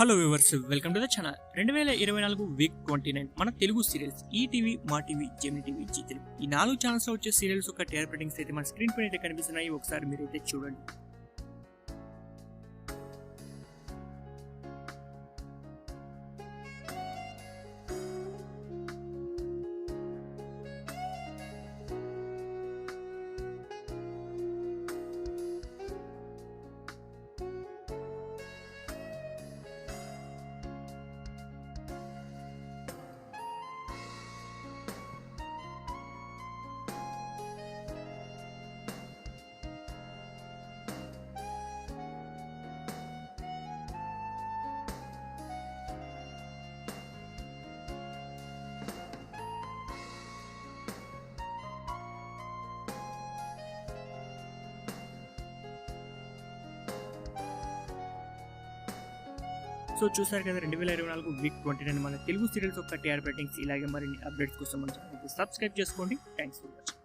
Hello viewers, welcome to the channel. 2024 week 29 మన Telugu serials ETV, Maa TV, Gemini TV, Zee Telugu ఈ 4 channels లో వచ్చే సీరియల్స్ యొక్క టీఆర్పీ రేటింగ్స్ అయితే మన స్క్రీన్ పైన అయితే కనిపిస్తున్నాయి. ఒకసారి మీరైతే చూడండి. సో చూసారు కదా, 2024 వీక్ 29 మన తెలుగు సీరియల్స్ యొక్క టీఆర్పీ రేటింగ్స్. ఇలాగే మరిన్ని అప్డేట్స్ కోసం మన ఛానల్ సబ్స్క్రైబ్ చేసుకోండి. Thanks for watching.